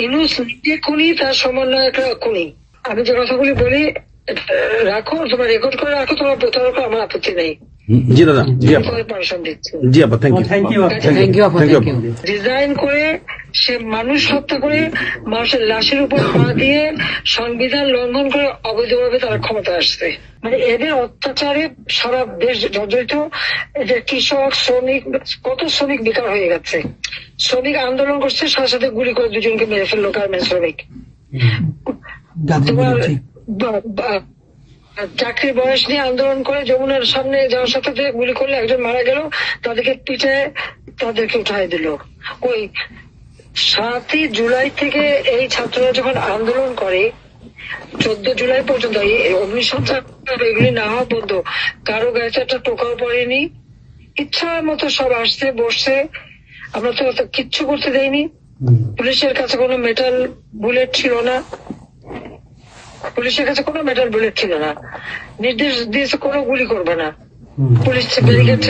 ইউনূস নিজে খুনি, তার সমন্বয়করা খুনি। আমি যে কথাগুলি বলি রাখো, তোমার রেকর্ড করে রাখো, তোমার প্রতারক, আমার আপত্তি নেই। জি দাদা, জি আপা, পারমিশন দিচ্ছি। জি আপা, থ্যাংক ইউ। ডিজাইন করে সে মানুষ হত্যা করে, মানুষের লাশের উপর পা দিয়ে সংবিধান লঙ্ঘন করে অবৈধভাবে তারা ক্ষমতা আসছে। মানে এদের অত্যাচারে সারা দেশ জর্জরিত। এদের কৃষক, শ্রমিক, কত শ্রমিক বেকার হয়ে গেছে। শ্রমিক আন্দোলন করছে, সাথে সাথে গুলি করে দুজনকে মেরে ফেললো গার্মেন্টস শ্রমিক। তোমার চাকরির বয়স নিয়ে আন্দোলন করে যমুনার সামনে যাওয়ার সাথে গুলি করলে একজন মারা গেল, তাদেরকে পিঠে তাদেরকে উঠাই দিল। ওই 7ই জুলাই থেকে এই ছাত্ররা যখন আন্দোলন করে 14 জুলাই পর্যন্ত এই অগ্নিসংখ্যা এগুলি না হওয়া পর্যন্ত কারো গায়ে একটা টোকাও পড়েনি। ইচ্ছা মতো সব আসছে বসছে, আমরা তো কিচ্ছু করতে দেয়নি। পুলিশের কাছে কোনো মেটাল বুলেট ছিল না, পুলিশের কাছে কোনো মেটাল বুলেট ছিল না। নির্দেশ দিয়েছে কোনো গুলি করবে না। পুলিশ ব্যারিকেড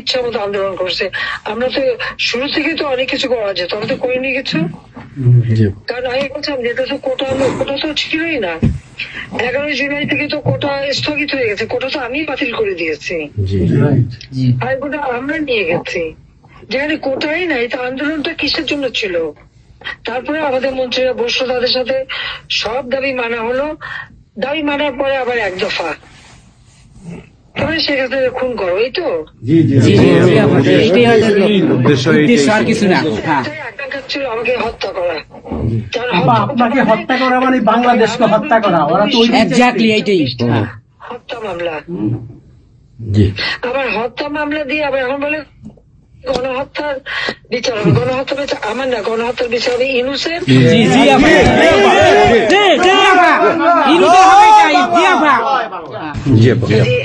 ইচ্ছা মতো আন্দোলন করছে। আমরা তো শুরু থেকে তো অনেক কিছু করা যেত, আমরা তো করিনি কিছু। কারণ আমি বলছিলাম যেটা তো কোটা তো ছিলই না। 11 জুলাই থেকে তো কোটা স্থগিত হয়ে গেছে, কোটা তো আমি বাতিল করে দিয়েছি, আর কোটা আমরা নিয়ে গেছি। যেখানে কোটাই নাই, তা আন্দোলনটা কিসের জন্য ছিল? তারপরে আমাদের মন্ত্রীরা বসলো, তাদের সাথে সব দাবি মানা হলো। দাবি মানার পরে আবার এক দফা, তবে সেক্ষেত্রে খুন করো, এই তো আকাঙ্ক্ষা ছিল আমাকে হত্যা করা। আপনাকে হত্যা করা মানে বাংলাদেশকে হত্যা করা, ওরা তো হত্যা মামলা। আবার হত্যা মামলা দিয়ে আবার এখন বলে গণহত্যার বিচার হবে। গণহত্যার বিচার আমার না, গণহত্যার বিচার হবে ইউনূসের।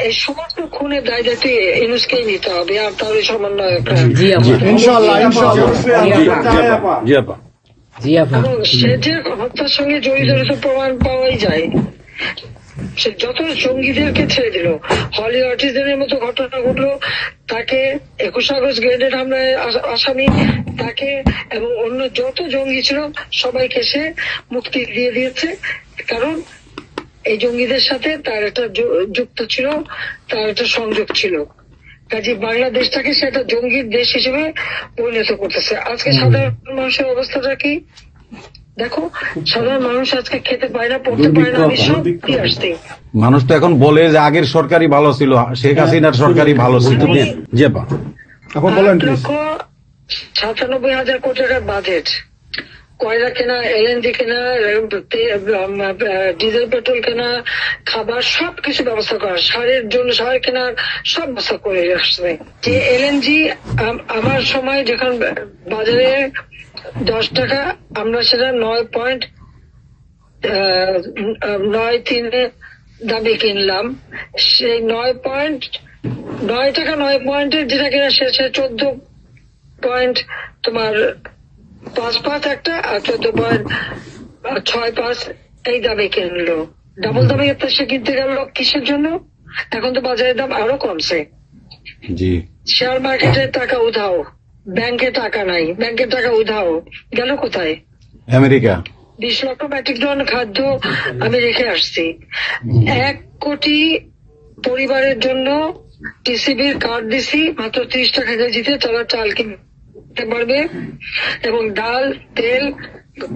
এই সমস্ত খুনের দায় দায়িত্ব ইউনূসকেই নিতে হবে, আর তার ওই সমন্বয়করা। সে যে হত্যার সঙ্গে জড়িত প্রমাণ পাওয়াই যায়। সে যত জঙ্গিদেরকে ছেড়ে দিল, হলি অটিজমের মতো ঘটনা ঘটলো, তাকে 21 আগস্ট গ্রেনেড হামলায় আসামি তাকে এবং অন্য যত জঙ্গি ছিল সবাইকে সে মুক্তি দিয়ে দিয়েছে। কারণ এই জঙ্গিদের সাথে তার একটা যুক্ত ছিল, তার একটা সংযোগ ছিল। কাজে বাংলাদেশটাকে সে একটা জঙ্গির দেশ হিসেবে পরিণত করতেছে। আজকে সাধারণ মানুষের অবস্থাটা কি দেখো, সাধারণ মানুষ আজকে খেতে পায় না, পড়তে পায় না। আমি সব দিয়ে আসছি। মানুষ তো এখন বলে যে আগের সরকারই ভালো ছিল, শেখ হাসিনার সরকারই ভালো ছিল। 8,97,000 কোটি টাকার বাজেট, কয়লা কেনা, এলএনজি কেনা, ডিজেল পেট্রোল কেনা, খাবার সবকিছু ব্যবস্থা করা, সারের জন্য সার কেনার সব ব্যবস্থা করে আসছে। যে এলএনজি আমার সময় যখন বাজারে 10 টাকা, আমরা সেটা 9.93 দামে কিনলাম। সেই 9 টাকা 9 পয়েন্টের যেটা কিনা সে 14 তোমার 5 একটা, আর 14.65 এই দামে কিনলো। ডাবল দামে সে কিনতে গেল কিসের জন্য? এখন তো বাজারের দাম আরো কমছে। শেয়ার মার্কেটে টাকা উধাও, ব্যাংকে টাকা নাই, ব্যাংকের টাকা উধাও, গেল কোথায়? আমেরিকা। 20 লক্ষ মেট্রিক টন খাদ্য আমি রেখে আসছি। 1 কোটি পরিবারের জন্য টিসিবির কার্ড দিছি, মাত্র 30 টাকা কেজিতে তারা চাল কিনতে পারবে এবং ডাল, তেল,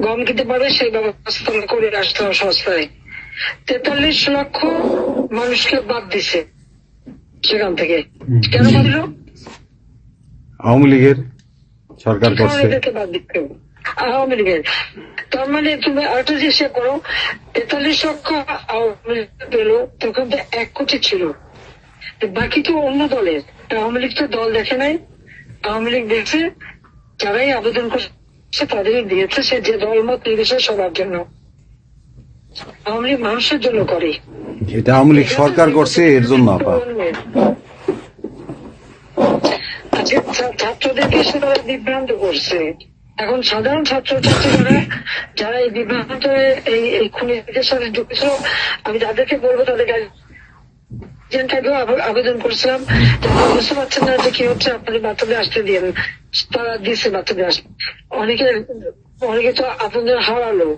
গম কিনতে পারবে। সেই ব্যবস্থা করে আসলাম সস্তায়। 43 লক্ষ মানুষকে বাদ দিছে সেখান থেকে। কেন বাদ দিল? আওয়ামী লীগের সরকার করছে। বাদ দিতে আওয়ামী লীগের। তার মানে তুমি আরেকটা চেষ্টা করো, 43 লক্ষ আওয়ামী লীগ পেল, তখন তো 1 কোটি ছিল, বাকি তো অন্য দলের। আওয়ামী লীগ তো দল দেখে নাই, আওয়ামী লীগ দেখছে যারাই আবেদন করছে তাদেরই দিয়েছে, সে যে দল মত নির্বিশেষে সবার জন্য। আওয়ামী লীগ মানুষের জন্য করে, এটা আওয়ামী লীগ সরকার করছে এর জন্য। ছাত্রদেরকে সে তারা বিভ্রান্ত করছে। এখন সাধারণ ছাত্রছাত্রীরা যারা এই বিভ্রান্ত এই খুনিদের সাথে যুক্ত ছিল, আমি তাদেরকে বলবো তাদেরকে আগেও আবেদন করেছিলাম যে আপনারা বুঝতে পারছেন না যে কি হচ্ছে, আপনাদের বাচ্চাদের আসতে দিন। তারা দিচ্ছে বাচ্চাদের আসতে। অনেকে তো আপনাদের হারালো,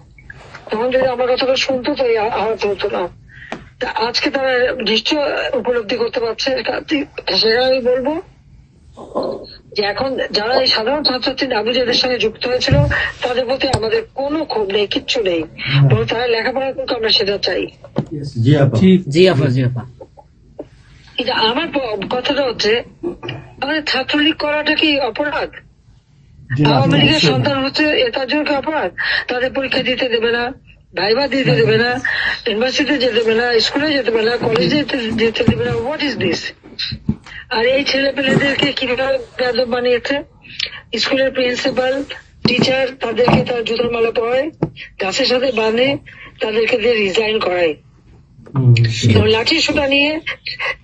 তখন যদি আমার কথাটা শুনতো তো হারাতে হতো না। আজকে তারা নিশ্চয় উপলব্ধি করতে পারছে। সেটা আমি বলবো যে এখন যারা এই সাধারণ ছাত্রছাত্রী নাবিজের সঙ্গে যুক্ত হয়েছিল তাদের প্রতি আমাদের কোনো ক্ষোভ নেই, কিচ্ছু নেই, বরং তারা লেখাপড়া করতে আমরা সেটা চাই। কিন্তু আমার কথাটা হচ্ছে, আমাদের ছাত্রলীগ করাটা কি অপরাধ? আওয়ামী লীগের সন্তান হচ্ছে তার জন্য কি অপরাধ? তাদের পরীক্ষা দিতে দেবে না, ভাইবা দিতে দেবে না, ইউনিভার্সিটিতে যেতে দেবে না, স্কুলে যেতে দেবে না, কলেজে যেতে দেবে না। What is this? আর এই ছেলে পেলেদেরকে কিভাবে বেয়াদব বানিয়েছে? স্কুলের প্রিন্সিপাল, টিচার তাদেরকে তার জুতার মালা পরায়, গাছের সাথে বাঁধে, তাদেরকে দিয়ে রিজাইন করায়। লাঠি সোটা নিয়ে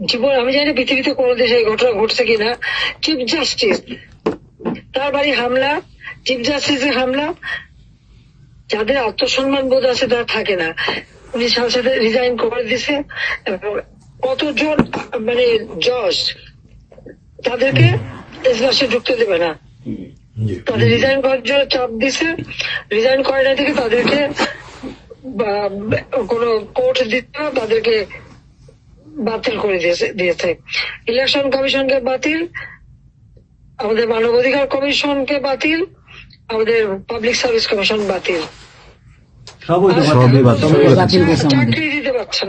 জীবন, আমি জানি পৃথিবীতে কোনো দেশে এই ঘটনা ঘটছে কিনা। চিফ জাস্টিস তার বাড়ি হামলা, চিফ জাস্টিসের হামলা। যাদের আত্মসম্মান বোধ আছে তারা থাকে না, উনি সাথে সাথে রিজাইন করে দিছে। কতজন মানে জজ তাদেরকে এজলাসে ঢুকতে দেবে না, তাদের রিজাইন করার জন্য চাপ দিছে। রিজাইন করে না থেকে তাদেরকে কোনো কোর্ট দিতে না, তাদেরকে বাতিল করে দিয়েছে। ইলেকশন কমিশনকে বাতিল, আমাদের মানবাধিকার কমিশনকে বাতিল, আমাদের পাবলিক সার্ভিস কমিশন বাতিল। চাকরি দিতে পারছে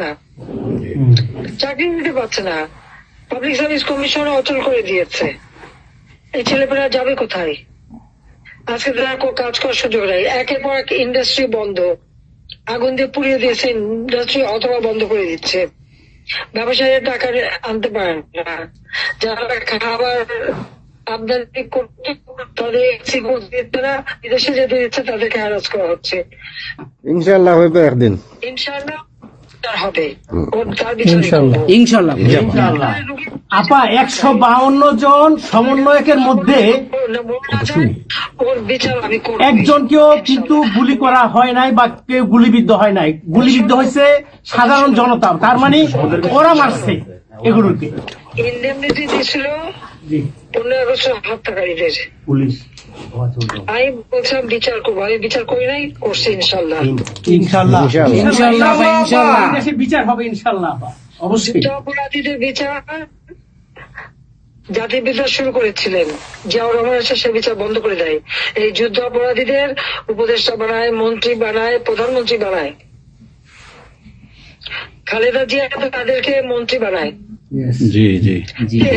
না, পাবলিক সার্ভিস কমিশন অচল করে দিয়েছে। এই ছেলেপেলেরা যাবে কোথায়? আজকে তারা কাজ করার সুযোগ নেই। একের পর এক ইন্ডাস্ট্রি বন্ধ, আগুন দিয়ে পুড়িয়ে দিয়েছে ইন্ডাস্ট্রি অথবা বন্ধ করে দিচ্ছে। ব্যবসায়ীরা টাকা আনতে পারেন না, যারা খাবার আমদানি করতে তাদের বিদেশে যেতে দিচ্ছে তাদেরকে হ্যারাস করা হচ্ছে। ইনশাআল্লাহ হবে একদিন, ইনশাআল্লাহ হবে, তার বিচার ইনশাআল্লাহ। আপা 152 জন সমন্বয়কের মধ্যে ওর বিচার আমি করব। একজনকেও কিন্তু গুলি করা হয় নাই বা কেউ গুলিবিদ্ধ হয় নাই, গুলিবিদ্ধ হয়েছে সাধারণ জনতা। তার মানে ওরা মারছে এগুলোকে। ইন্ডেমনিটি দিয়েছিল 15 আগস্ট হত্যাকারীদের। পুলিশ আমি বলছিলাম বিচার করবো, আমি বিচার করি নাই, করছি ইনশাল্লাহ। ইনশাআল্লাহ ইনশাআল্লাহ ইনশাআল্লাহ দেশে বিচার হবে ইনশাআল্লাহ। অবশ্যই অপরাধীদের বিচার জাতির বিচার শুরু করেছিলেন জিয়াউর রহমান এসে সে বিচার বন্ধ করে দেয়। এই যুদ্ধ অপরাধীদের উপদেষ্টা বানায়, মন্ত্রী বানায়, প্রধানমন্ত্রী বানায়। খালেদা জিয়া তাদেরকে মন্ত্রী বানায়, জি জি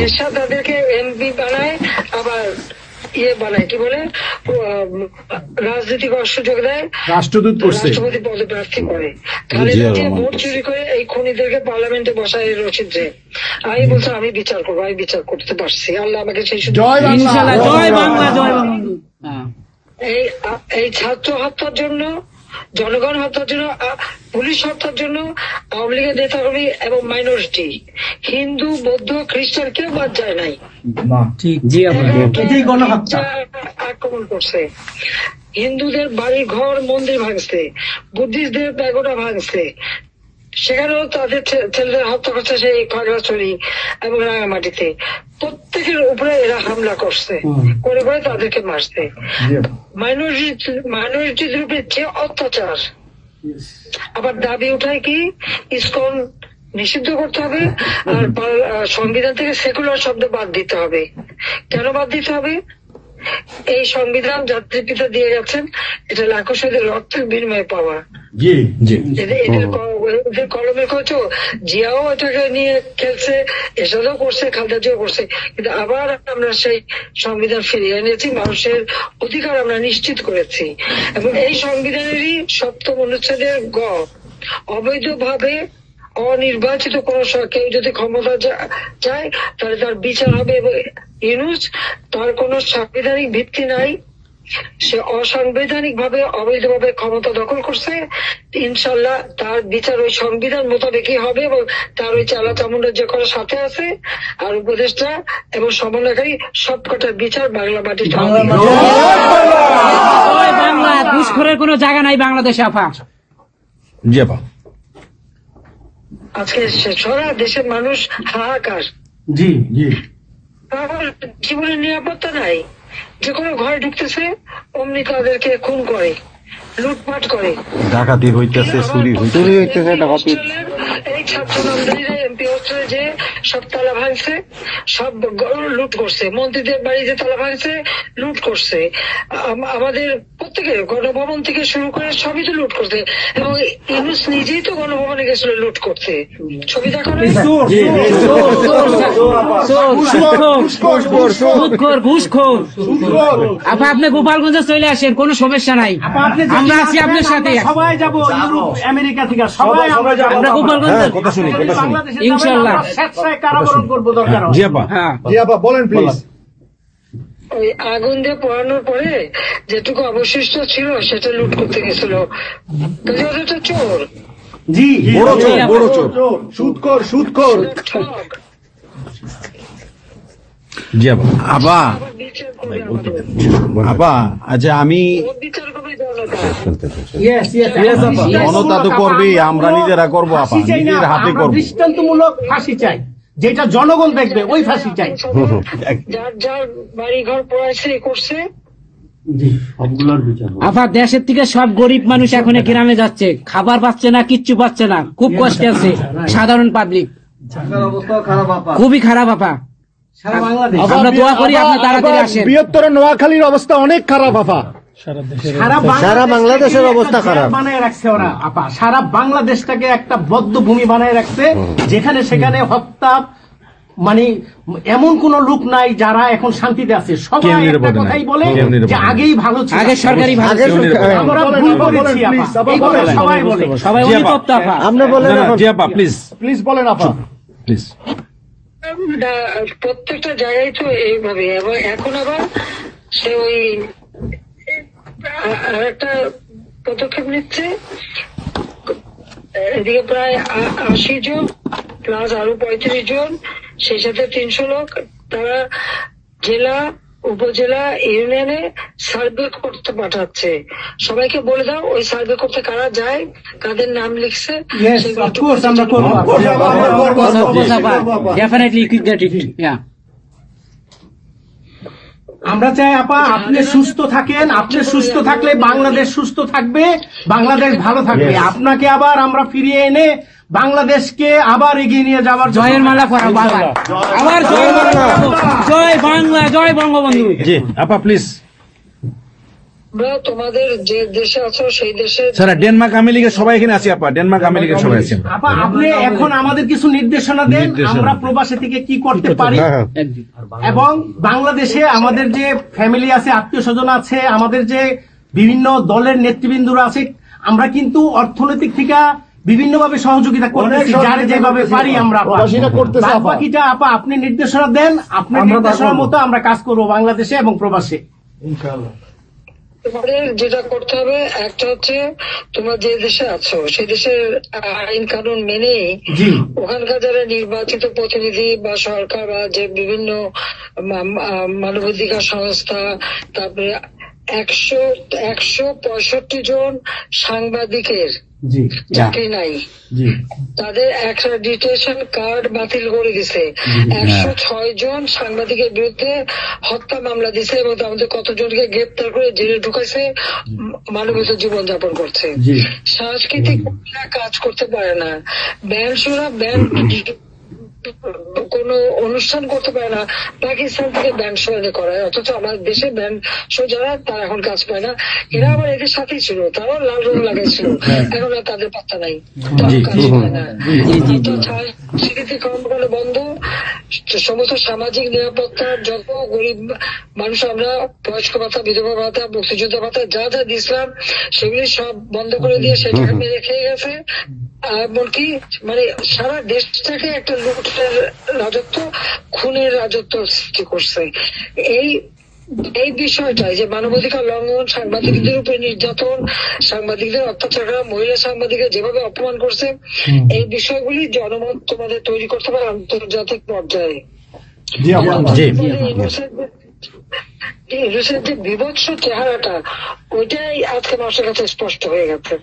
এরশাদ তাদেরকে এমপি বানায়, আবার বানায় কি বলে রাজনীতি করার সুযোগ দেয়, রাষ্ট্রদূত করছে, রাষ্ট্রপতি পদে প্রার্থী করে। খালেদা জিয়া ভোট চুরি করে এই খুনিদেরকে পার্লামেন্টে বসায় রচিত্রে। আমি বলছি আমি বিচার করবো, আমি বিচার করতে পারছি, আল্লাহ আমাকে সেই সুযোগ। ইনশাআল্লাহ। জয় বাংলা, জয় বাংলা। এই ছাত্র হত্যার জন্য, জনগণ হত্যার জন্য, পুলিশ হত্যার জন্য আওয়ামী লীগের নেতাকর্মী এবং মাইনরিটি, হিন্দু, বৌদ্ধ, খ্রিস্টান কেউ বাদ যায় নাই। আক্রমণ করছে, হিন্দুদের বাড়ি ঘর মন্দির ভাঙছে, বুদ্ধিস্টদের প্যাগোডা ভাঙছে, সেখানেও তাদের ছেলেদের হত্যা করছে সেই খাগড়াছড়ি এবং রাঙামাটিতে। প্রত্যেকের উপরে এরা হামলা করছে, করে করে তাদেরকে মারছে। মাইনরিটিদের উপরে যে অত্যাচার। আবার দাবি উঠায় কি ইসকন নিষিদ্ধ করতে হবে, আর সংবিধান থেকে সেকুলার শব্দ বাদ দিতে হবে। কেন বাদ দিতে হবে? এই সংবিধান জাতির পিতা দিয়ে গেছেন, এটা লাখো শহীদের রক্তের বিনিময়ে পাওয়া। এদের কলমের কচু জিয়াও এটাকে নিয়ে খেলছে, এসবও করছে, খালেদা জিয়াও করছে, কিন্তু আবার আমরা সেই সংবিধান ফিরিয়ে এনেছি, মানুষের অধিকার আমরা নিশ্চিত করেছি। এবং এই সংবিধানেরই 7ম অনুচ্ছেদের গ, অবৈধভাবে অনির্বাচিত কোন কেউ যদি ক্ষমতা চায় তাহলে তার বিচার হবে। এবং ইউনূস, তার কোন সাংবিধানিক ভিত্তি নাই, সে অসাংবিধানিক ভাবে অবৈধভাবে ক্ষমতা দখল করছে। ইনশাল্লাহ তার বিচার ওই সংবিধান মোতাবেকই হবে, এবং তার ওই চালা চামুন্ডা যে করার সাথে আছে আর উপদেষ্টা এবং সমন্বয়কারী সবকটার বিচার বাংলা মাটিতে হবে। বাংলা ঘুষখোরের কোনো জায়গা নাই বাংলাদেশে আপা। জি আপা। আজকে সারা দেশের মানুষ হাহাকার, জি জি কারোর জীবনের নিরাপত্তা নাই। যে কোনো ঘরে ঢুকতেছে অমনি তাদেরকে খুন করে, লুটপাট করে। ডাকাতি হইতেছে, চুরি হইতেছে। চুরি হইতেছে, ডাকাতি। এই ছাত্র নামদারিরা এমপি হোস্টেলে যে সব তালা ভাঙছে, সব লুট করছে, মন্ত্রীদের বাড়িতে তালা ভাঙছে, লুট করছে। আমাদের প্রত্যেকের গণভবন থেকে শুরু করে সবই তো লুট করছে, এবং ইউনুস নিজেই তো গণভবনে গেছিল লুট করতে। ছবি দেখো না? ঘুষখোর। আপা আপনি গোপালগঞ্জে চলে আসেন, কোনো সমস্যা নাই, আপা, আপনি যদি আমরা আছি আপনার সাথে। আমরা সবাই যাব ইউরোপ আমেরিকা থেকে, সবাই আমরা যাব। আমরা গোপালগঞ্জে ইনশাআল্লাহ স্বেচ্ছায় কারাবরণ করবো দরকার হয়। হ্যাঁ বলেন প্লিজ। ওই আগুন দিয়ে পোড়ানোর পরে যেটুকু অবশিষ্ট ছিল সেটা লুট করতে গেছিল। কাজে ওরা তো চোর, জি বড় চোর। সুদখোর। ঠক। জি আপা। আপা, আবার বিচার করবে আমাদের। আপা, আচ্ছা আমি ওর বিচার করবে জনতা। ইয়েস ইয়েস আপা, জনতা তো করবেই, আমরা নিজেরা করবো আপা, ফাঁসি চাই না, নিজের হাতে আমরা করবো। দৃষ্টান্তমূলক ফাঁসি চাই, যেটা জনগণ দেখবে, ওই ফাঁসি চাই। যার যার বাড়ি ঘর পড়াইছে করছে, আপা দেশের থেকে সব গরিব মানুষ এখন গ্রামে যাচ্ছে, খাবার পাচ্ছে না, কিচ্ছু পাচ্ছে না, খুব কষ্টে আছে সাধারণ পাবলিক, খুবই খারাপ আপা। সারা বাংলাদেশ, আমরা দোয়া করি আপনি তাড়াতাড়ি আসেন। বৃহত্তর নোয়াখালীর অবস্থা অনেক খারাপ আপা। সারা বাংলাদেশের অবস্থা খারাপ। বানায় রাখছে ওরা আপা, সারা বাংলাদেশটাকে একটা বদ্ধ ভূমি বানায় রাখছে, যেখানে সেখানে হত্যা, মানে এমন কোন লোক নাই যারা এখন শান্তিতে আছে। সবাই একটা কথাই বলে যে আগেই ভালো ছিল, আগে সরকারি ভালো ছিল। আমরা ভুল করেছি আপা, এই কথা সবাই বলে। সবাই অনুতপ্ত আপা। আপনি বলেন এখন। জি আপা, প্লিজ বলেন আপা। প্লিজ। প্রত্যেকটা জায়গায় তো এইভাবে। এবং এখন আবার সে ওই আর একটা পদক্ষেপ নিচ্ছে, এদিকে প্রায় 80 জন প্লাস আরো 35 জন, সেই সাথে 300 লোক, তারা জেলা, উপজেলা, ইউনিয়নে সার্ভে করতে পাঠাচ্ছে। সবাইকে বলে দাও ওই সার্ভে করতে কারা যায়, কাদের নাম লিখছে, Yes, of course, আমরা করবো। Definitely keep that it. Yeah. আমরা চাই আপা আপনি সুস্থ থাকেন, আপনি সুস্থ থাকলে বাংলাদেশ সুস্থ থাকবে, বাংলাদেশ ভালো থাকবে। আপনাকে আবার আমরা ফিরিয়ে এনে বাংলাদেশকে আবার এগিয়ে নিয়ে যাওয়ার জন্য জয়ের মালা পরাবো আবার, আবার জয়ের মালা পরাবো। জয় বাংলা, জয় বঙ্গবন্ধু। জি আপা, প্লিজ। আমরা তোমাদের যে দেশে আছো সেই দেশে স্যার ডেনমার্ক আমেরিকা সবাই এখানে আছি আপা, ডেনমার্ক আমেরিকা সবাই আছি। আপা আপনি এখন আমাদের কিছু নির্দেশনা দেন, আমরা প্রবাসী থেকে কি করতে পারি, এবং বাংলাদেশে আমাদের যে ফ্যামিলি আছে, আত্মীয় স্বজন আছে, আমাদের যে বিভিন্ন দলের নেতৃবৃন্দরা আছে, আমরা কিন্তু অর্থনৈতিক থেকে বিভিন্ন ভাবে সহযোগিতা করতেছি, যার যেভাবে পারি আমরা। বাকিটা আপা আপনি নির্দেশনা দেন, আপনার নির্দেশনার মতো আমরা কাজ করবো বাংলাদেশে এবং প্রবাসে। তোমাদের যেটা করতে হবে, একটা হচ্ছে তোমরা যে দেশে আছো সেই দেশের আইন কানুন মেনে ওখানকার যারা নির্বাচিত প্রতিনিধি বা সরকার বা যে বিভিন্ন মানবাধিকার সংস্থা, তারপরে 165 জন সাংবাদিকের চাকরি নাই, তাদের অ্যাক্রেডিটেশন কার্ড বাতিল করে দিছে। 106 জন সাংবাদিকের বিরুদ্ধে হত্যা মামলা দিছে, এবং আমাদের কতজনকে গ্রেপ্তার করে জেলে ঢুকাইছে, মানবিক জীবন যাপন করছে। সাংস্কৃতিক কাজ করতে পারে না, ব্যান্ড শোনা, ব্যান্ড কোন অনুষ্ঠান করতে পারে না, পাকিস্তান থেকে ব্যান্ড শো এনে করায়, অথচ আমাদের দেশে ব্যান্ড শো যারা তারা এখন কাজ পায় না। এরা আবার এদের সাথেই ছিল, তারাও লাল রং লাগাইছিল, এখন আর তাদের পাত্তা নাই, কাজ পায় না। স্বীকৃতি কর্মকাণ্ড বন্ধ, সমস্ত সামাজিক নিরাপত্তার যত গরিব মানুষ আমরা বয়স্ক ভাতা, বিধবা ভাতা, মুক্তিযোদ্ধা ভাতা যা যা দিয়েছিলাম সেগুলি সব বন্ধ করে দিয়ে সেটাকে মেরে খেয়ে গেছে। এমনকি মানে সারা দেশটাকে একটা লুটের রাজত্ব, খুনের রাজত্ব সৃষ্টি করছে। এই বিষয়টাই যে মানবাধিকার লঙ্ঘন, সাংবাদিকদের উপরে নির্যাতন, সাংবাদিকদের অত্যাচার করা, মহিলা সাংবাদিকদের যেভাবে অপমান করছে, এই বিষয়গুলি জনমত তোমাদের তৈরি করতে পারে আন্তর্জাতিক পর্যায়ে। ইউনুসের যে বিভৎস চেহারাটা, ওইটাই আজকে মানুষের কাছে স্পষ্ট হয়ে গেছে।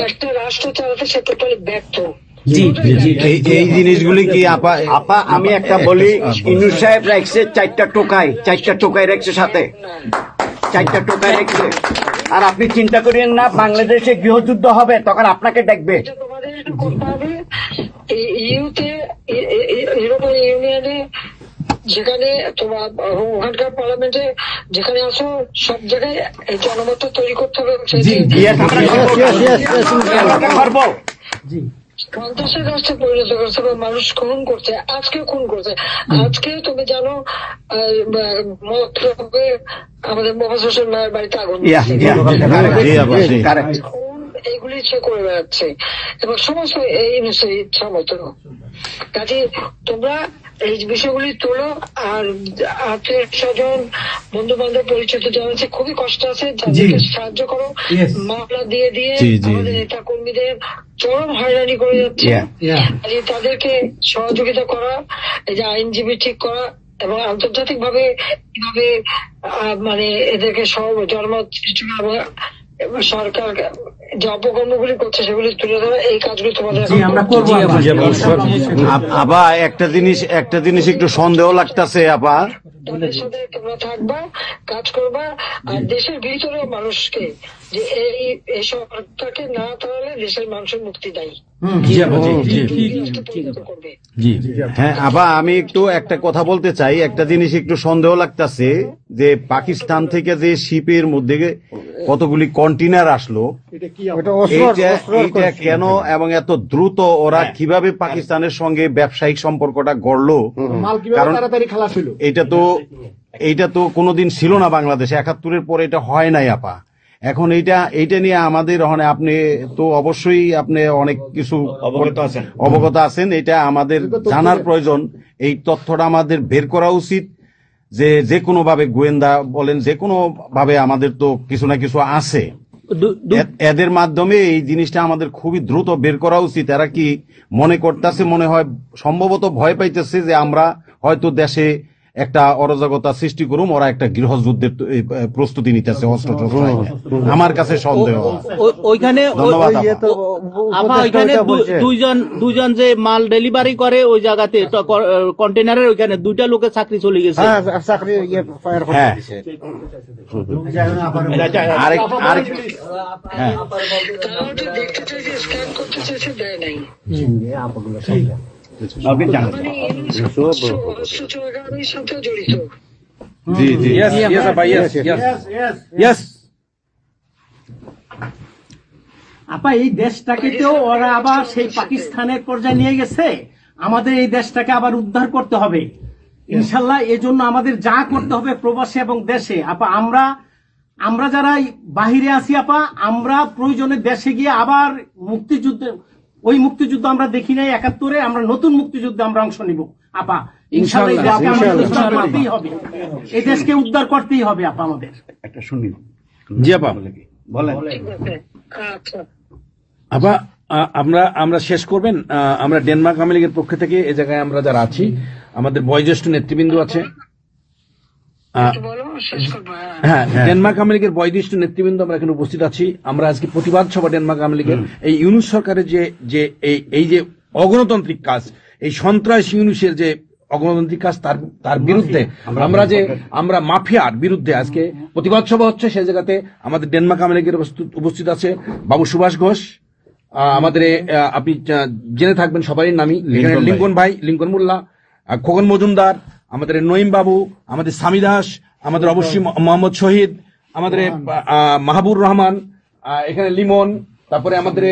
একটা রাষ্ট্র চালাতে সে টোটালি ব্যর্থ, এই জিনিসগুলি কি আপা আপা আমি একটা বলি, ইনু সাহেব রাখছে 4টা টোকাই রাখছে সাথে 4টা টোকাই রাখছে। আর আপনি চিন্তা করেন না বাংলাদেশে গৃহযুদ্ধ হবে তখন আপনাকে দেখবে। তোমাদের করতে হবে ইউতে, ইউরোপিয়ান ইউনিয়নে, যেখানে তোমার ওখানকার পার্লামেন্টে যেখানে আসো সব জায়গায় এই জনমত তৈরি করতে হবে। সন্ত্রাসের রাষ্ট্রে পরিণত করছে বা মানুষ খুন করছে, আজকে খুন করছে। আজকে তুমি জানো আমাদের মোহাম্মদ হোসেন মায়ের বাড়িতে আগুন, এইগুলি সে করে বেড়াচ্ছে এবং সমস্ত এই ইচ্ছা মতো। কাজে তোমরা এই বিষয়গুলি তোলো, আর আত্মীয় স্বজন বন্ধু বান্ধব পরিচিত যারা আছে খুবই কষ্ট আছে, যাদেরকে সাহায্য করো। মামলা দিয়ে আমাদের নেতা কর্মীদের চরম হয়রানি করে যাচ্ছে, তাদেরকে সহযোগিতা করা, এই যে আইনজীবী ঠিক করা এবং আন্তর্জাতিক ভাবে কিভাবে মানে এদেরকে সব জনমত সরকার যে অপকর্মগুলি করছে সেগুলি তুলে ধরা, এই কাজগুলি তোমাদের আমরা করবো। আপা একটা জিনিস একটু সন্দেহ লাগতেছে আপা, তাদের সাথে তোমরা থাকবা, কাজ করবা, আর দেশের ভিতরে মানুষকে যে এই সরকারকে না তাহলে দেশের মানুষের মুক্তি দেয়। হ্যাঁ আপা আমি একটু একটা কথা বলতে চাই, একটা জিনিস একটু সন্দেহ লাগতেছে যে পাকিস্তান থেকে যে শিপের মধ্যে কতগুলি কন্টেইনার আসলো, এইটা কেন এবং এত দ্রুত ওরা কিভাবে পাকিস্তানের সঙ্গে ব্যবসায়িক সম্পর্কটা গড়লো, কারণ এইটা তো কোনোদিন ছিল না বাংলাদেশে, 71-এর পরে এটা হয় নাই আপা। এখন এইটা নিয়ে আমাদের আপনি তো অবশ্যই আপনি অনেক কিছু অবগত আছেন, এটা আমাদের জানার প্রয়োজন। এই তথ্যটা আমাদের বের করা উচিত যে কোনো ভাবে, গোয়েন্দা বলেন যে কোনো ভাবে আমাদের তো কিছু না কিছু আছে, এদের মাধ্যমে এই জিনিসটা আমাদের খুবই দ্রুত বের করা উচিত। এরা কি মনে করতেছে, মনে হয় সম্ভবত ভয় পাইতেছে যে আমরা হয়তো দেশে একটা অরাজকতা সৃষ্টি করুম, ওরা একটা গৃহযুদ্ধের প্রস্তুতি নিতেছে অস্ত্র। আমার কাছে সন্দেহ। ওইখানে দুইজন যে মাল ডেলিভারি করে ওই জায়গাতে কন্টেনারের ওইখানে 2টা লোকের চাকরি চলে গেছে। দেখতে চাইছে, স্ক্যান করতে চাইছে, দেয় নাই। আপা এই দেশটাকে তো ওরা আবার সেই পাকিস্তানের পর্যায়ে নিয়ে গেছে, আমাদের এই দেশটাকে আবার উদ্ধার করতে হবে ইনশাল্লাহ। এই জন্য আমাদের যা করতে হবে প্রবাসী এবং দেশে, আপা আমরা যারা বাহিরে আছি আপা, আমরা প্রয়োজনে দেশে গিয়ে আবার ওই মুক্তিযুদ্ধ আমরা দেখি নাই 71-এ, আমরা নতুন মুক্তিযুদ্ধে আমরা অংশ নিব আপা ইনশাআল্লাহ। এই দেশকে উদ্ধার করতেই হবে আপা আমাদের। একটা শুনি। জি আপা বলেন। আপা আমরা শেষ করবেন। আমরা ডেনমার্ক আওয়ামী লীগের পক্ষ থেকে এই জায়গায় আমরা যারা আছি, আমাদের বয়োজ্যেষ্ঠ নেতৃবৃন্দ আছে। হ্যাঁ, ডেনমার্ক আওয়ামী লীগের বয়োজ্যেষ্ঠ নেতৃবৃন্দ আমরা এখানে উপস্থিত আছি। আমরা আজকে প্রতিবাদ সভা ডেনমার্ক আওয়ামী লীগের এই ইউনূস সরকারের এই যে অগণতান্ত্রিক কাজ, এই সন্ত্রাসী ইউনূসের যে অগণতান্ত্রিক কাজ, তার বিরুদ্ধে আমরা মাফিয়ার বিরুদ্ধে আজকে প্রতিবাদ সভা হচ্ছে। সেই জায়গাতে আমাদের ডেনমার্ক আওয়ামী লীগের উপস্থিত আছে বাবু সুভাষ ঘোষ, আমাদের আপনি জেনে থাকবেন সবারই নামই, এখানে লিঙ্কন মোল্লা, খোকন মজুমদার, আমাদের নঈম বাবু, আমাদের সামি দাস, আমাদের অবশ্যই মোহাম্মদ শহীদ, আমাদের মাহবুর রহমান, এখানে লিমন, তারপরে আমাদের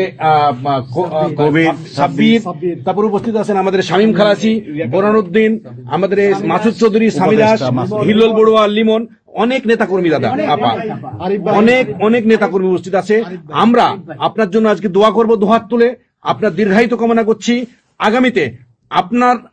সাব্বির, তারপরে উপস্থিত আছেন আমাদের শামীম খালাসি, বোরানুদ্দিন, আমাদের মাসুদ চৌধুরী, সামি দাস, হিল্লোল বড়ুয়া, লিমন, অনেক নেতা কর্মী দাদা আপা, অনেক নেতা কর্মী উপস্থিত আছে। আমরা আপনার জন্য আজকে দোয়া করব, দুহাত তুলে আপনার দীর্ঘায়িত কামনা করছি। আগামীতে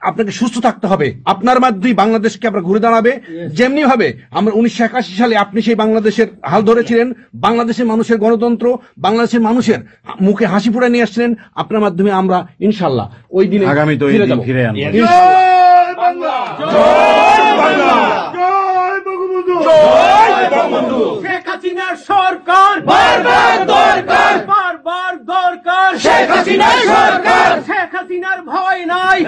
আপনাকে সুস্থ থাকতে হবে, আপনার মাধ্যমে বাংলাদেশকে আমরা ঘুরে দাঁড়াবে। যেমনি ভাবে আমরা 1981 সালে আপনি সেই বাংলাদেশের হাল ধরেছিলেন, বাংলাদেশের মানুষের গণতন্ত্র, বাংলাদেশের মানুষের মুখে হাসি ফোটা নিয়ে আসছিলেন, আপনার মাধ্যমে আমরা ইনশাল্লাহ ওই দিনে আগামীতে ফিরে আনবো। শেখ হাসিনার সরকার বারবার দরকার, শেখ হাসিনার সরকার।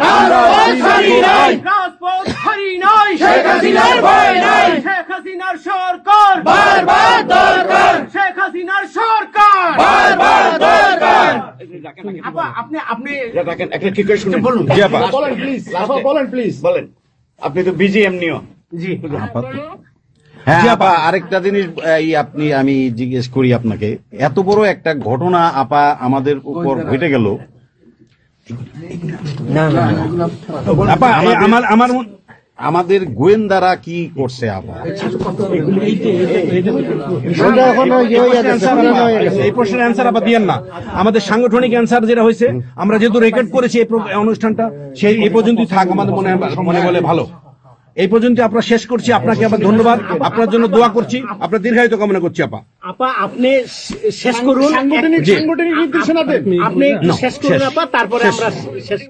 রাজপথ ছাড়ি নাই, শেখ হাসিনার ভয় নাই, শেখ হাসিনার সরকার বারবার দরকার, শেখ হাসিনার সরকার বারবার দরকার। আপা আপনি রাখেন, একটা কি করে শুনুন। বলুন। জি আপা, বলেন প্লিজ বলেন প্লিজ বলেন। আপনি তো বিজি এমনিও। জি হ্যাঁ আপা, আরেকটা জিনিস আমি জিজ্ঞেস করি আপনাকে, এত বড় একটা ঘটনা আপা আমাদের উপর ঘটে গেল, আপা আমার আমাদের গোয়েন্দারা কি করছে আপা? এই প্রশ্নের অ্যান্সার আবার দিয়েন না। আমাদের সাংগঠনিক অ্যান্সার যেটা হয়েছে, আমরা যেহেতু রেকর্ড করেছি এই অনুষ্ঠানটা, সেই এই পর্যন্তই থাক, আমাদের মনে বলে ভালো। এই পর্যন্ত আপনারা শেষ করছি। আপনাকে আবার ধন্যবাদ, আপনার জন্য দোয়া করছি, আপনার দীর্ঘায়িত কামনা করছি। আপা আপনি শেষ করুন, সাংগঠনিক নির্দেশনা দেন। আপনি শেষ করুন আপা, তারপরে আমরা শেষ।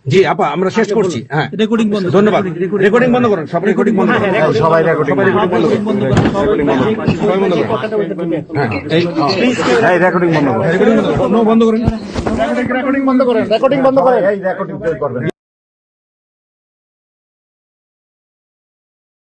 জি আপা, আমরা শেষ করছি। হ্যাঁ, রেকর্ডিং বন্ধ। ধন্যবাদ। রেকর্ডিং বন্ধ করুন, সব রেকর্ডিং বন্ধ করুন, সবাই রেকর্ডিং বন্ধ করুন, সবাই বন্ধ করুন। হ্যাঁ, এই রেকর্ডিং বন্ধ করুন, রেকর্ডিং বন্ধ করেন। রেকর্ডিং বন্ধ করেন। এই রেকর্ডিং করবেন।